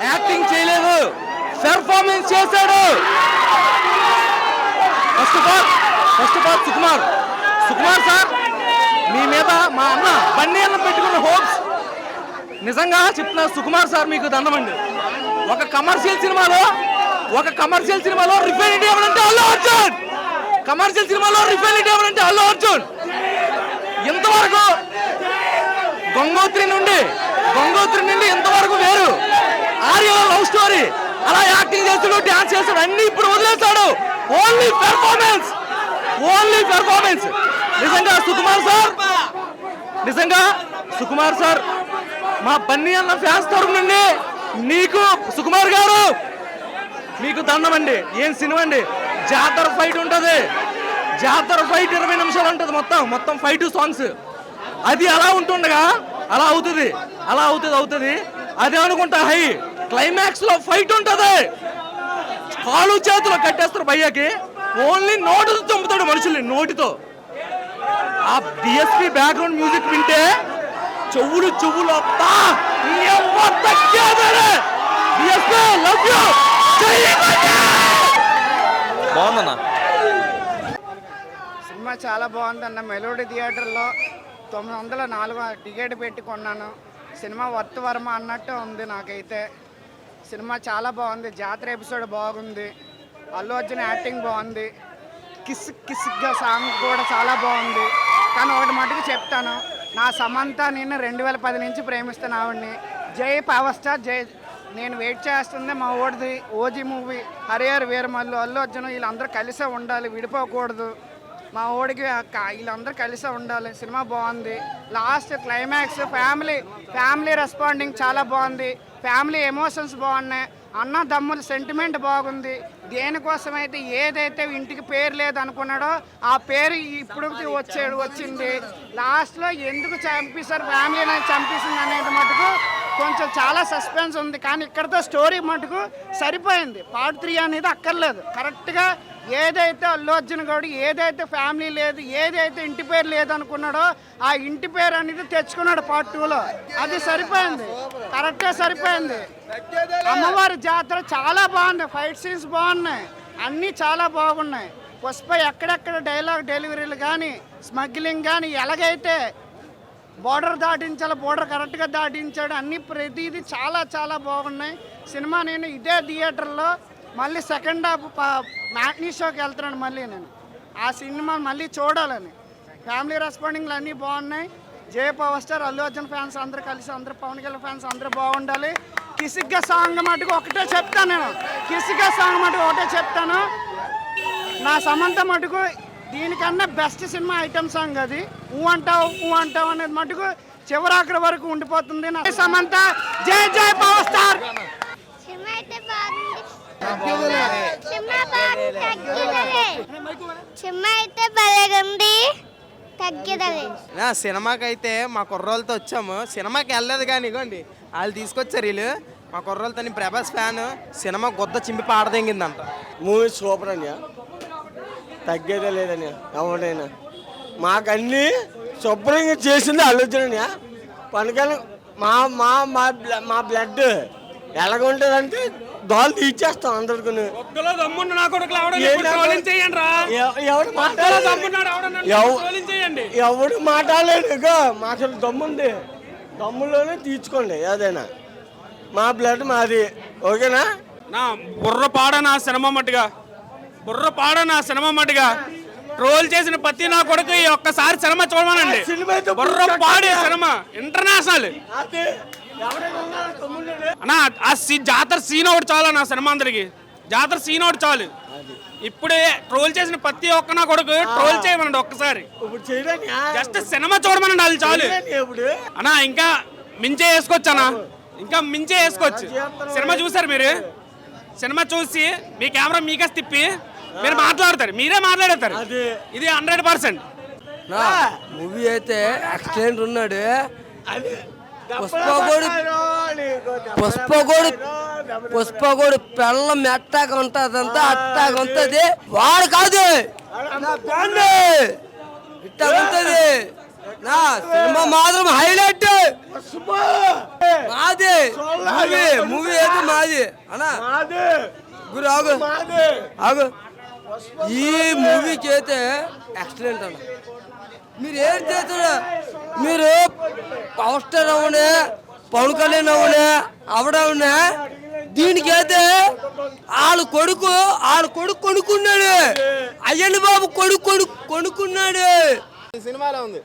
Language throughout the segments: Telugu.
యాక్టింగ్ చేయలేదు, పెర్ఫార్మెన్స్ చేశాడు. First of all Sukumar sir, మీ మీద మా అన్న బన్నీ అన్న పెట్టుకున్న హోప్స్ నిజంగా చెప్తున్నా. సుకుమార్ సార్ మీకు దండమండి. ఒక కమర్షియల్ సినిమాలో రిఫైనిటీ ఎవరంటే అల్లు అర్జున్. కమర్షియల్ సినిమాలో రిఫైనిటీ ఎవరంటే అల్లు అర్జున్. ఇంతవరకు గంగోత్రి నుండి ఇంతవరకు వేరు. ఆర్య లవ్ స్టోరీ అలా యాక్టింగ్ చేస్తాడు, డాన్స్ చేస్తాడు, అన్ని ఇప్పుడు వదిలేస్తాడు. Only performance. నిజంగా సుకుమార్ సార్ మా బన్నీ అన్న ఫ్యాన్స్ తరపు నుండి నీకు సుకుమార్ గారు మీకు దండం అండి. ఏం సినిమా అండి, జాతర ఫైట్ ఉంటుంది. జాతర ఫైట్ 20 నిమిషాలు ఉంటుంది. మొత్తం ఫైట్ సాంగ్స్. అది అలా ఉంటుండగా అలా అవుతుంది. అదే అనుకుంటా హై క్లైమాక్స్ లో ఫైట్ ఉంటుంది. కాలు చేతులు కట్టేస్తారు భయ్యాకి. ఓన్లీ నోటుతో చంపుతాడు మనుషుల్ని, నోటితో. ఆ డిఎస్పీ బ్యాక్గ్రౌండ్ మ్యూజిక్ వింటే చెవులు బాగుందన్న సినిమా. చాలా బాగుందన్న. మెలోడీ థియేటర్లో 904 టికెట్ పెట్టి కొన్నాను. సినిమా వర్త్ వర్మ అన్నట్టు ఉంది నాకైతే. సినిమా చాలా బాగుంది. జాతర ఎపిసోడ్ బాగుంది. అల్లు అర్జున్ యాక్టింగ్ బాగుంది. కిస్గా సాంగ్ కూడా చాలా బాగుంది. కానీ ఒకటి మటుకు చెప్తాను, నా సమంత నేను 2010 నుంచి ప్రేమిస్తాను ఆవిడ్ని. జై పవర్ స్టార్ జై. నేను వెయిట్ చేస్తుంది మా ఓడిది ఓజీ మూవీ, హరిహర వీరమల్లు, అల్లు అర్జున్ వీళ్ళందరూ కలిసే ఉండాలి, విడిపోకూడదు. మా ఓడికి వీళ్ళందరూ కలిసే ఉండాలి. సినిమా బాగుంది. లాస్ట్ క్లైమాక్స్ ఫ్యామిలీ రెస్పాండింగ్ చాలా బాగుంది. ఫ్యామిలీ ఎమోషన్స్ బాగున్నాయి. అన్నదమ్ముల సెంటిమెంట్ బాగుంది. దేనికోసమైతే ఏదైతే ఇంటికి పేరు లేదు అనుకున్నాడో ఆ పేరు ఇప్పుడు వచ్చింది. లాస్ట్లో ఎందుకు చంపేశారు, ఫ్యామిలీని చంపేసింది అనేది మటుకు కొంచెం చాలా సస్పెన్స్ ఉంది. కానీ ఇక్కడతో స్టోరీ మటుకు సరిపోయింది. పార్ట్ 3 అనేది అక్కర్లేదు. కరెక్ట్గా ఏదైతే అల్లు అర్జున్ గౌడ్ ఏదైతే ఫ్యామిలీ లేదు, ఏదైతే ఇంటి పేరు లేదు అనుకున్నాడో ఆ ఇంటి పేరు అనేది తెచ్చుకున్నాడు పార్ట్ 2లో. అది సరిపోయింది, కరెక్ట్గా సరిపోయింది. అమ్మవారి జాతర చాలా బాగుంది. ఫైట్ సీన్స్ బాగున్నాయి, అన్నీ చాలా బాగున్నాయి. పుష్ప ఎక్కడెక్కడ డైలాగ్ డెలివరీలు కానీ, స్మగ్లింగ్ కానీ, ఎలాగైతే బోర్డర్ దాటించాలో బోర్డర్ కరెక్ట్గా దాటించాడు. అన్ని ప్రతిదీ చాలా బాగున్నాయి. సినిమా నేను ఇదే థియేటర్లో మళ్ళీ సెకండ్ హాఫ్ మ్యాట్నీ షోకి వెళ్తున్నాను. మళ్ళీ నేను ఆ సినిమా మళ్ళీ చూడాలని. ఫ్యామిలీ రెస్పాండింగ్లు అన్నీ బాగున్నాయి. జై power star, Allu Arjun fans అందరూ కలిసి, అందరూ పవన్ కళ్యాణ్ ఫ్యాన్స్ అందరూ బాగుండాలి. కిసిగ్గా సాంగ్ మటుకు ఒకటే చెప్తాను నేను. కిసిగ్గా సాంగ్ మటుకు ఒకటే చెప్తాను. నా సమంత మటుకు దీనికన్నా బెస్ట్ సినిమా ఐటమ్ సాంగ్ అది. ఊ అంటావు అనేది మటుకు చివరాఖరి వరకు ఉండిపోతుంది. నా సమంత జై పవర్ స్టార్. సినిమాకైతే మా కుర్రోళ్ళతో వచ్చాము. సినిమాకి వెళ్ళలేదు కానీ ఇగోండి వాళ్ళు తీసుకొచ్చారు వీళ్ళు. మా కుర్రోళ్ళతో ప్రభాస్ ఫ్యాన్. సినిమా గొద్ద చింపి పాడదెంగిందంట. మూవీ సూపర్ అన్నయ్య, తగ్గేదే లేదన్నయ్య. ఎవరైనా మాకన్నీ శుభ్రంగా చేసింది అల్లు అర్జున్ అన్నయ్య. పనికల్ మా బ్లడ్ ఎలాగుంటుందంటే దోలు తీర్చేస్తాం అందరికి. ఎవడు మాట్లాడలేదు. మాకు దమ్ముంది, దమ్ములోనే తీర్చుకోండి ఏదైనా. మా బ్లడ్ మాది, ఓకేనా? నా బుర్ర పాడ నా సినిమా మట్టుగా ట్రోల్ చేసిన ప్రతి నా కొడుకు ఈ ఒక్కసారి సినిమా చూడమనండి. బుర్ర పాడే సినిమా ఇంటర్నేషనల్ అన్నా. ఆ జాతర సీన్ ఒకటి చాలు నా సినిమా అందరికి. జాతర సీన్ ఒకటి చాలు. ఇప్పుడే ట్రోల్ చేసిన ప్రతి ఒక్క నా కొడుకు ట్రోల్ చేయమనండి ఒక్కసారి. ఇప్పుడు చేయలేని జస్ట్ సినిమా చూడమనండి వాళ్ళు చాలు ఇప్పుడు అన్నా. ఇంకా మించే వేసుకోవచ్చు అన్నా, ఇంకా మించే వేసుకోవచ్చు. సినిమా చూసారు మీరు? సినిమా చూసి మీ కెమెరా మీకే తిప్పి మీరు మాట్లాడతారు, మీరే మాట్లాడతారు. ఇది 100%. మూవీ అయితే ఎక్సలెంట్ ఉన్నాడు. పుష్పగోడు పెళ్ళ మెట్టాక ఉంటదంతా అట్టాగా ఉంటది. వాడు కాదు ఇట్టా ఉంటది. నా సినిమా మాత్రం హైలైట్ మాది. మూవీ అయితే మాది అన్నా. గురు ఆగు ఆగు. ఈ మూవీకి అయితే ఎక్సలెంట్ అన్న. మీరు ఏం చేస్తారా? మీరు పవర్ స్టార్ అవునే, పవన్ కళ్యాణ్ అవునే, అవడవునే, దీనికి అయితే వాళ్ళ కొడుకు కొనుక్కున్నాడు. అయ్యన్న బాబు కొనుక్కున్నాడు. సినిమాలో ఉంది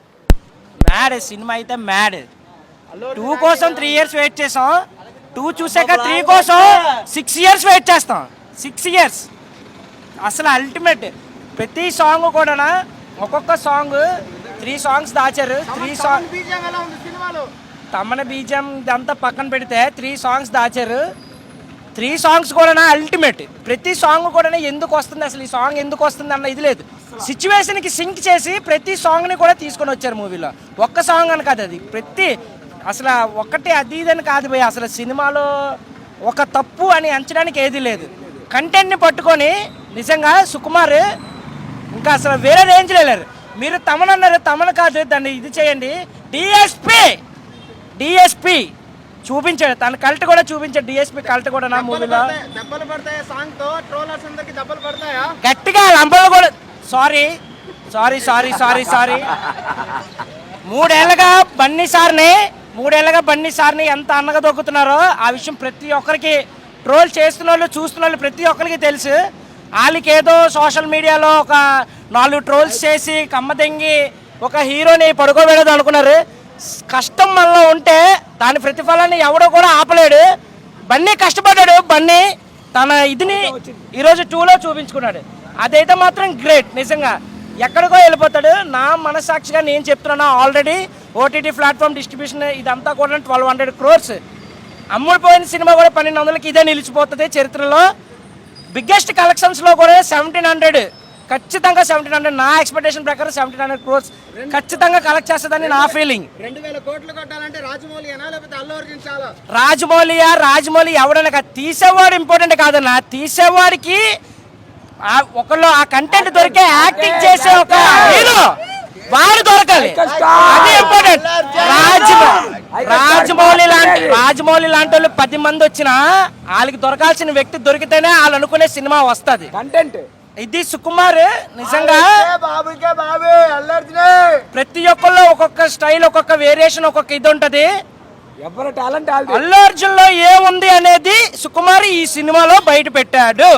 మ్యాడ్. సినిమా అయితే మ్యాడ్. 2 కోసం 3 years వెయిట్ చేసాం. 2 చూసాక 3 కోసం 6 years వెయిట్ చేస్తాం. 6 years అసలు అల్టిమేట్. ప్రతి సాంగ్ కూడా ఒక్కొక్క సాంగ్ 3 songs దాచారు. 3 సాంగ్ తమన బీజం ఇదంతా పక్కన పెడితే 3 songs దాచారు. 3 songs కూడా అల్టిమేట్. ప్రతి సాంగ్ కూడా ఎందుకు వస్తుంది, అసలు ఈ సాంగ్ ఎందుకు వస్తుంది అన్న ఇది లేదు. సిచ్యువేషన్కి సింక్ చేసి ప్రతి సాంగ్ని కూడా తీసుకొని వచ్చారు మూవీలో. ఒక్క సాంగ్ అని కాదు అది, ప్రతి అసలు ఒక్కటి అది ఇదని కాదు భయ్. అసలు సినిమాలో ఒక తప్పు అని ఎంచడానికి ఏది లేదు. కంటెంట్ని పట్టుకొని నిజంగా సుకుమార్ ఇంకా అసలు వేరే రేంజ్లో వెళ్ళారు. మీరు తమనన్నారు, తమన కాదు దాన్ని ఇది చేయండి. డిఎస్పి చూపించాడు, తన కల్ట్ కూడా చూపించాడు. డిఎస్పి కల్ట్ కూడా నా మూవీలో గట్టిగా లంపలు కూడా. సారీ 3 ఏళ్ళగా బన్నీ సార్ని ఎంత అన్నగా దొక్కుతున్నారో ఆ విషయం ప్రతి ఒక్కరికి, ట్రోల్ చేస్తున్న వాళ్ళు చూస్తున్న వాళ్ళు ప్రతి ఒక్కరికి తెలుసు. వాళ్ళకి ఏదో సోషల్ మీడియాలో ఒక 4 ట్రోల్స్ చేసి కమ్మదెంగి ఒక హీరోని పడుకోబెడదు అనుకున్నారు. కష్టం మనలో ఉంటే దాని ప్రతిఫలాన్ని ఎవడో కూడా ఆపలేడు. బన్నీ కష్టపడ్డాడు. బన్నీ తన ఇదిని ఈరోజు 2లో చూపించుకున్నాడు. అదైతే మాత్రం గ్రేట్. నిజంగా ఎక్కడికో వెళ్ళిపోతాడు. నా మనసాక్షిగా నేను చెప్తున్నా, ఆల్రెడీ ఓటీటీ ప్లాట్ఫామ్ డిస్ట్రిబ్యూషన్ ఇదంతా కూడా 1200 crores అమ్ముడిపోయిన సినిమా కూడా 1200కి ఇదే నిలిచిపోతుంది చరిత్రలో. బిగ్గెస్ట్ కలెక్షన్స్లో కూడా 1700, ఖచ్చితంగా 1700. నా ఎక్స్పెక్టేషన్ ప్రకారం 1700 crores ఖచ్చితంగా కలెక్ట్ చేస్తుందని నా ఫీలింగ్. 2000 కోట్లు కొట్టాలంటే రాజమౌళి ఎవడనక తీసేవాడు ఇంపార్టెంట్ కాదన్నా. తీసేవాడికి ఒకళ్ళు ఆ కంటెంట్ దొరికే యాక్టింగ్ చేసే ఒక హీరో వాడు దొరకాలి, అది ఇంపార్టెంట్. రాజమౌళి లాంటి వాళ్ళు 10 మంది వచ్చినా వాళ్ళకి దొరకాల్సిన వ్యక్తి దొరికితేనే వాళ్ళు అనుకునే సినిమా వస్తుంది. కంటెంట్ ఇది సుకుమార్ నిజంగా ప్రతి ఒక్కళ్ళు ఒక్కొక్క స్టైల్, ఒక్కొక్క వేరియేషన్, ఒక్కొక్క ఇది ఉంటది. అల్లు అర్జున్ లో ఏముంది అనేది సుకుమార్ ఈ సినిమాలో బయట పెట్టాడు.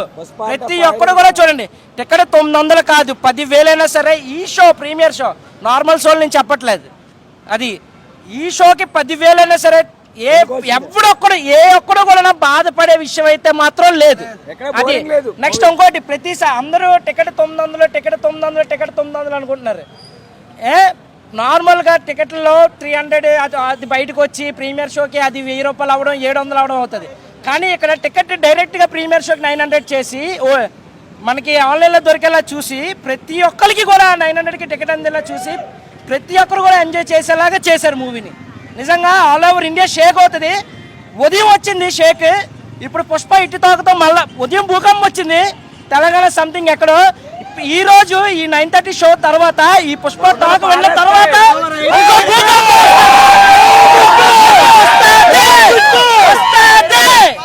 ప్రతి ఒక్కడు కూడా చూడండి. టికెట్ 900 కాదు 10,000 సరే. ఈ show premiere show, normal show నేను చెప్పట్లేదు. అది ఈ షోకి 10,000 సరే. ఏ ఒక్కడు కూడా బాధపడే విషయం అయితే మాత్రం లేదు. అది నెక్స్ట్ ఇంకోటి, ప్రతిసారి అందరూ టికెట్ 900 అనుకుంటున్నారు. నార్మల్గా టికెట్లో 300 అది బయటకు వచ్చి ప్రీమియర్ షోకి అది 1000 రూపాయలు అవ్వడం, 700 అవ్వడం అవుతుంది. కానీ ఇక్కడ టికెట్ డైరెక్ట్గా ప్రీమియర్ షోకి 900 చేసి మనకి ఆన్లైన్లో దొరికేలా చూసి ప్రతి ఒక్కరికి కూడా 900కి టికెట్ అందేలా చూసి ప్రతి ఒక్కరు కూడా ఎంజాయ్ చేసేలాగా చేశారు మూవీని. నిజంగా ఆల్ ఓవర్ ఇండియా షేక్ అవుతుంది. ఉదయం వచ్చింది షేక్, ఇప్పుడు పుష్ప ఇటు తాకుతాం. మళ్ళీ ఉదయం భూకంపం వచ్చింది తెలంగాణ సంథింగ్ ఎక్కడో. ఈ రోజు ఈ 9:30 షో తర్వాత ఈ పుష్ప టాక్ వెళ్ళిన తర్వాత